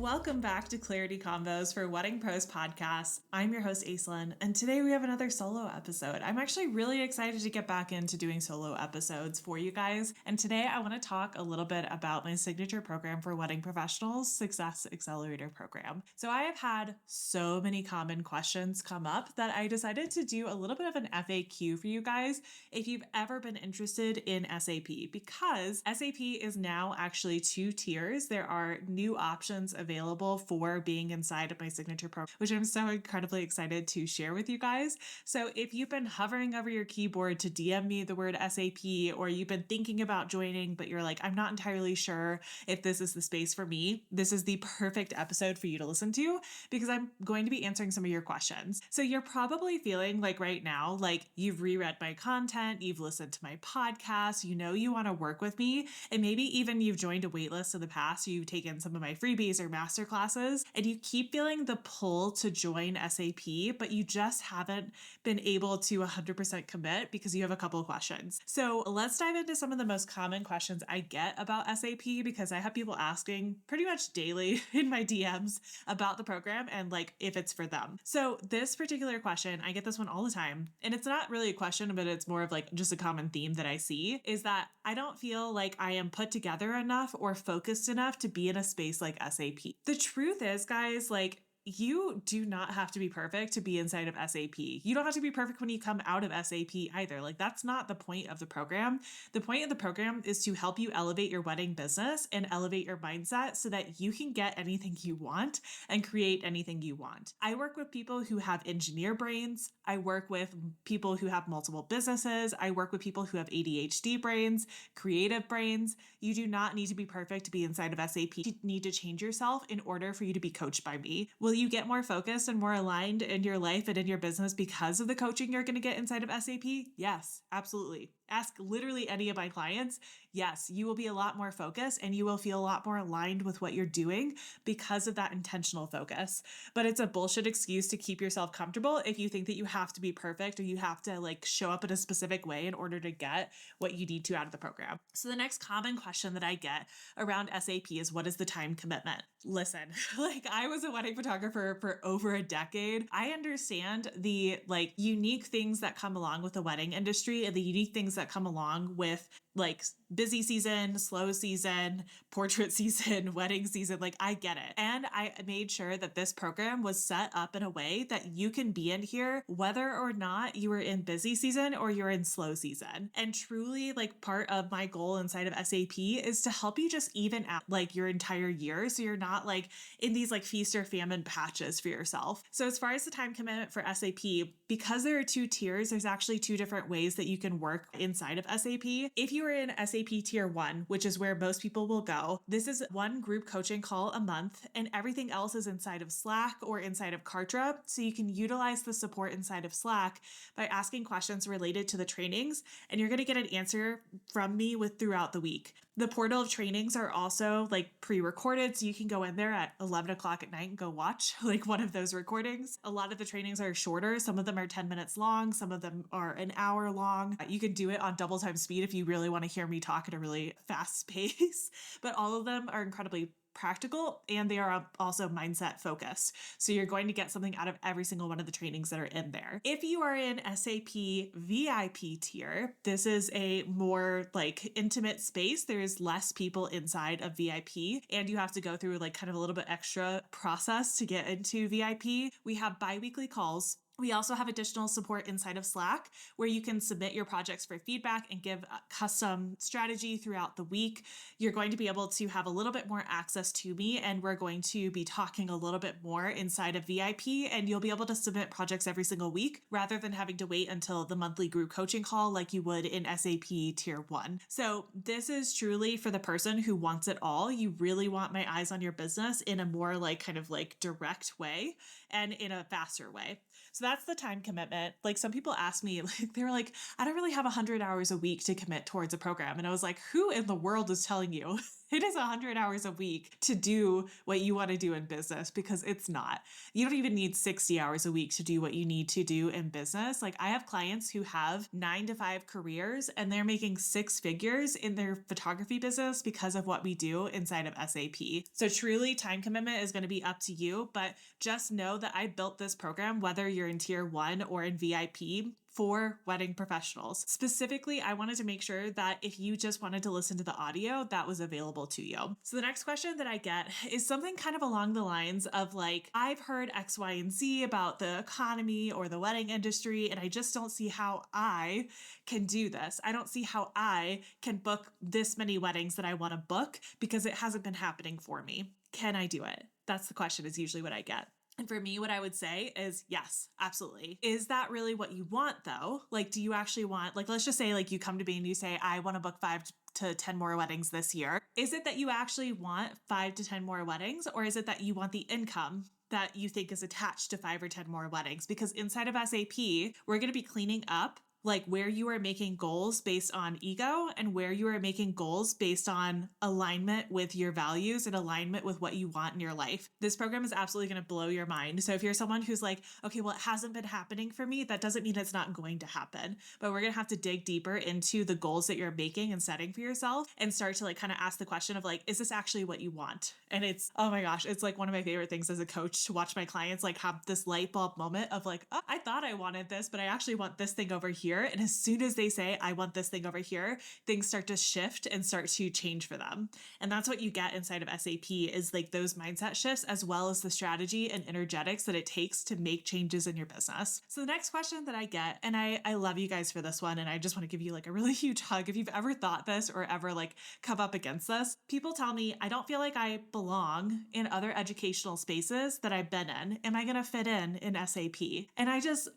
Welcome back to Clarity Convos for Wedding Pros Podcast. I'm your host, Aislinn, and today we have another solo episode. I'm actually really excited to get back into doing solo episodes for you guys. And today I want to talk a little bit about my signature program for wedding professionals, Success Accelerator Program. So I have had so many common questions come up that I decided to do a little bit of an FAQ for you guys if you've ever been interested in SAP, because SAP is now actually 2 tiers. There are new options available for being inside of my signature program, which I'm so incredibly excited to share with you guys. So if you've been hovering over your keyboard to DM me the word SAP, or you've been thinking about joining, but you're like, I'm not entirely sure if this is the space for me, this is the perfect episode for you to listen to, because I'm going to be answering some of your questions. So you're probably feeling like right now, like you've reread my content, you've listened to my podcast, you know you want to work with me, and maybe even you've joined a waitlist in the past, you've taken some of my freebies or master classes, and you keep feeling the pull to join SAP, but you just haven't been able to 100% commit because you have a couple of questions. So let's dive into some of the most common questions I get about SAP, because I have people asking pretty much daily in my DMs about the program and like if it's for them. So this particular question, I get this one all the time, and it's not really a question, but it's more of like just a common theme that I see, is that I don't feel like I am put together enough or focused enough to be in a space like SAP. The truth is, guys, like, you do not have to be perfect to be inside of SAP. You don't have to be perfect when you come out of SAP either. Like, that's not the point of the program. The point of the program is to help you elevate your wedding business and elevate your mindset so that you can get anything you want and create anything you want. I work with people who have engineer brains. I work with people who have multiple businesses. I work with people who have ADHD brains, creative brains. You do not need to be perfect to be inside of SAP. You need to change yourself in order for you to be coached by me. Will you get more focused and more aligned in your life and in your business because of the coaching you're going to get inside of SAP? Yes, absolutely. Ask literally any of my clients. Yes, you will be a lot more focused and you will feel a lot more aligned with what you're doing because of that intentional focus. But it's a bullshit excuse to keep yourself comfortable if you think that you have to be perfect or you have to like show up in a specific way in order to get what you need to out of the program. So the next common question that I get around SAP is, what is the time commitment? Listen, like, I was a wedding photographer for over a decade. I understand the like unique things that come along with the wedding industry and the unique things that come along with like busy season, slow season, portrait season, wedding season. Like, I get it. And I made sure that this program was set up in a way that you can be in here whether or not you are in busy season or you're in slow season. And truly, like, part of my goal inside of SAP is to help you just even out like your entire year, so you're not like in these like feast or famine patches for yourself. So as far as the time commitment for SAP, because there are 2 tiers, there's actually 2 different ways that you can work inside of SAP. If you are in SAP Tier 1, which is where most people will go, this is 1 group coaching call a month, and everything else is inside of Slack or inside of Kartra. So you can utilize the support inside of Slack by asking questions related to the trainings, and you're going to get an answer from me throughout the week. The portal of trainings are also like pre-recorded, so you can go in there at 11 o'clock at night and go watch like one of those recordings. A lot of the trainings are shorter. Some of them are 10 minutes long. Some of them are an hour long. You can do it on double time speed if you really want to hear me talk at a really fast pace, but all of them are incredibly practical, and they are also mindset focused. So you're going to get something out of every single one of the trainings that are in there. If you are in SAP VIP tier, this is a more like intimate space. There's less people inside of VIP, and you have to go through like kind of a little bit extra process to get into VIP. We have bi-weekly calls. We also have additional support inside of Slack where you can submit your projects for feedback and give custom strategy throughout the week. You're going to be able to have a little bit more access to me, and we're going to be talking a little bit more inside of VIP, and you'll be able to submit projects every single week rather than having to wait until the monthly group coaching call like you would in SAP Tier 1. So this is truly for the person who wants it all. You really want my eyes on your business in a more like kind of like direct way and in a faster way. So that's the time commitment. Like some people ask me, like they were like, I don't really have 100 hours a week to commit towards a program. And I was like, who in the world is telling you it is 100 hours a week to do what you want to do in business? Because it's not. You don't even need 60 hours a week to do what you need to do in business. Like I have clients who have 9 to 5 careers and they're making 6 figures in their photography business because of what we do inside of SAP. So truly time commitment is going to be up to you, but just know that I built this program, whether you're in tier 1 or in VIP, for wedding professionals. Specifically, I wanted to make sure that if you just wanted to listen to the audio, that was available to you. So the next question that I get is something kind of along the lines of like, I've heard X, Y, and Z about the economy or the wedding industry, and I just don't see how I can do this. I don't see how I can book this many weddings that I want to book because it hasn't been happening for me. Can I do it? That's the question, is usually what I get. And for me, what I would say is yes, absolutely. Is that really what you want though? Like, do you actually want, like, let's just say like you come to me and you say, I want to book 5 to 10 more weddings this year. Is it that you actually want 5 to 10 more weddings, or is it that you want the income that you think is attached to 5 or 10 more weddings? Because inside of SAP, we're going to be cleaning up like where you are making goals based on ego and where you are making goals based on alignment with your values and alignment with what you want in your life. This program is absolutely going to blow your mind. So if you're someone who's like, okay, well, it hasn't been happening for me, that doesn't mean it's not going to happen. But we're going to have to dig deeper into the goals that you're making and setting for yourself and start to like kind of ask the question of like, is this actually what you want? And it's, oh my gosh, it's like one of my favorite things as a coach to watch my clients like have this light bulb moment of like, oh, I thought I wanted this, but I actually want this thing over here. And as soon as they say, I want this thing over here, things start to shift and start to change for them. And that's what you get inside of SAP is like those mindset shifts, as well as the strategy and energetics that it takes to make changes in your business. So the next question that I get, and I love you guys for this one, and I just want to give you like a really huge hug. If you've ever thought this or ever like come up against this, people tell me, I don't feel like I belong in other educational spaces that I've been in. Am I going to fit in SAP? And I just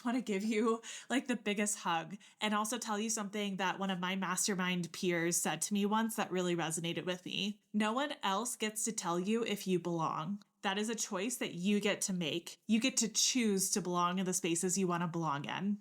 want to give you like the biggest hug and also tell you something that one of my mastermind peers said to me once that really resonated with me. No one else gets to tell you if you belong. That is a choice that you get to make. You get to choose to belong in the spaces you want to belong in.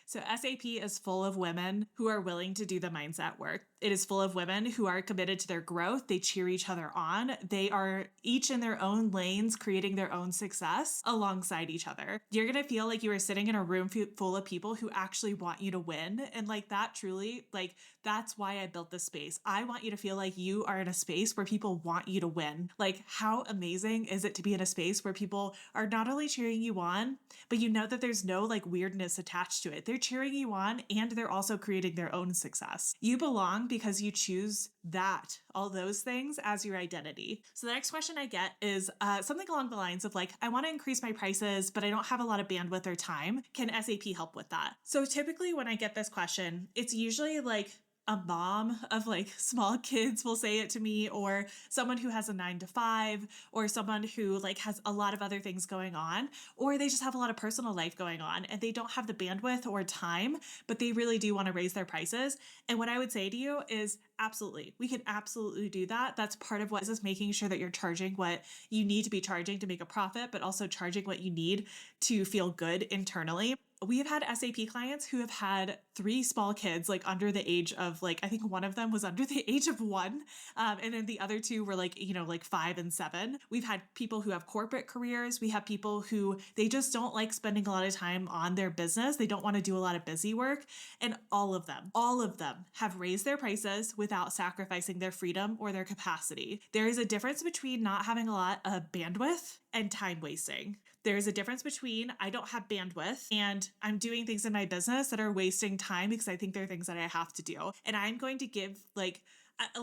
So SAP is full of women who are willing to do the mindset work. It is full of women who are committed to their growth. They cheer each other on. They are each in their own lanes, creating their own success alongside each other. You're going to feel like you are sitting in a room full of people who actually want you to win. And like that truly, like that's why I built this space. I want you to feel like you are in a space where people want you to win. Like how amazing is it to be in a space where people are not only cheering you on, but you know that there's no like weirdness attached to it. They're cheering you on and they're also creating their own success. You belong because you choose that, all those things as your identity. So the next question I get is something along the lines of like, I want to increase my prices, but I don't have a lot of bandwidth or time. Can SAP help with that? So typically when I get this question, it's usually like a mom of like small kids will say it to me, or someone who has a 9 to 5, or someone who like has a lot of other things going on, or they just have a lot of personal life going on and they don't have the bandwidth or time, but they really do want to raise their prices. And what I would say to you is absolutely, we can absolutely do that. That's part of what is making sure that you're charging what you need to be charging to make a profit, but also charging what you need to feel good internally. We have had SAP clients who have had 3 small kids, like under the age of like, I think one of them was under the age of 1. And then the other 2 were like, like 5 and 7. We've had people who have corporate careers. We have people who they just don't like spending a lot of time on their business. They don't want to do a lot of busy work. And all of them have raised their prices without sacrificing their freedom or their capacity. There is a difference between not having a lot of bandwidth and time wasting. There is a difference between I don't have bandwidth and I'm doing things in my business that are wasting time because I think they're things that I have to do. And I'm going to give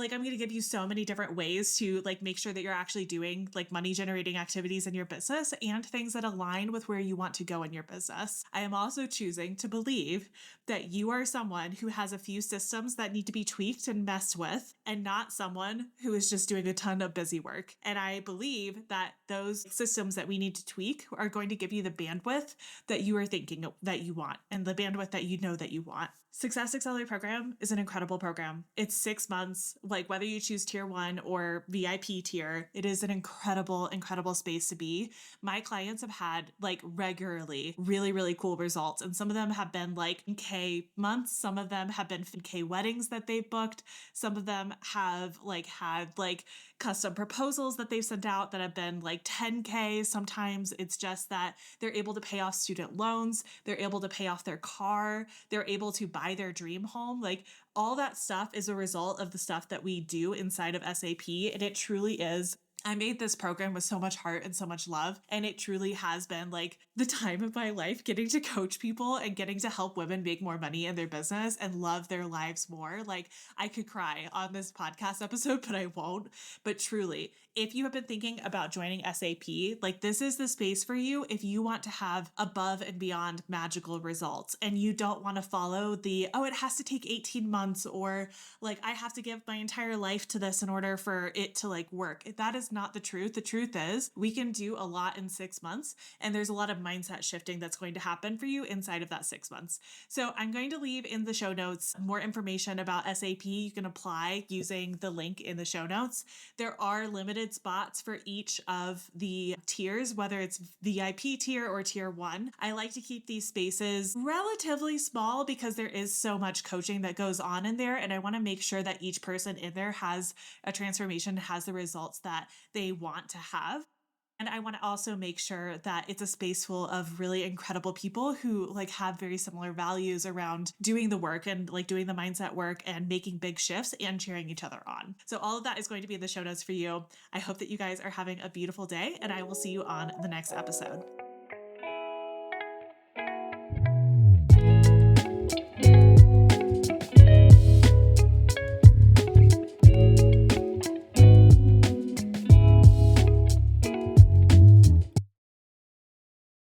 I'm going to give you so many different ways to like make sure that you're actually doing like money generating activities in your business and things that align with where you want to go in your business. I am also choosing to believe that you are someone who has a few systems that need to be tweaked and messed with, and not someone who is just doing a ton of busy work. And I believe that those systems that we need to tweak are going to give you the bandwidth that you are thinking that you want and the bandwidth that you know that you want. Success Accelerator Program is an incredible program. It's 6 months. is like whether you choose tier 1 or VIP tier, it is an incredible, incredible space to be. My clients have had like regularly really, really cool results. And some of them have been like K months. Some of them have been K weddings that they've booked. Some of them have like had like custom proposals that they've sent out that have been like 10K. Sometimes it's just that they're able to pay off student loans. They're able to pay off their car. They're able to buy their dream home. Like all that stuff is a result of the stuff that we do inside of SAP. And it truly is. I made this program with so much heart and so much love, and it truly has been like the time of my life getting to coach people and getting to help women make more money in their business and love their lives more. Like I could cry on this podcast episode, but I won't. But truly, if you have been thinking about joining SAP, like this is the space for you if you want to have above and beyond magical results and you don't want to follow the, oh, it has to take 18 months or like I have to give my entire life to this in order for it to like work. That is not the truth. The truth is we can do a lot in 6 months, and there's a lot of mindset shifting that's going to happen for you inside of that 6 months. So I'm going to leave in the show notes more information about SAP. You can apply using the link in the show notes. There are limited spots for each of the tiers, whether it's VIP tier or tier 1. I like to keep these spaces relatively small because there is so much coaching that goes on in there, and I want to make sure that each person in there has a transformation, has the results that they want to have. And I want to also make sure that it's a space full of really incredible people who like have very similar values around doing the work and like doing the mindset work and making big shifts and cheering each other on. So all of that is going to be in the show notes for you. I hope that you guys are having a beautiful day, and I will see you on the next episode.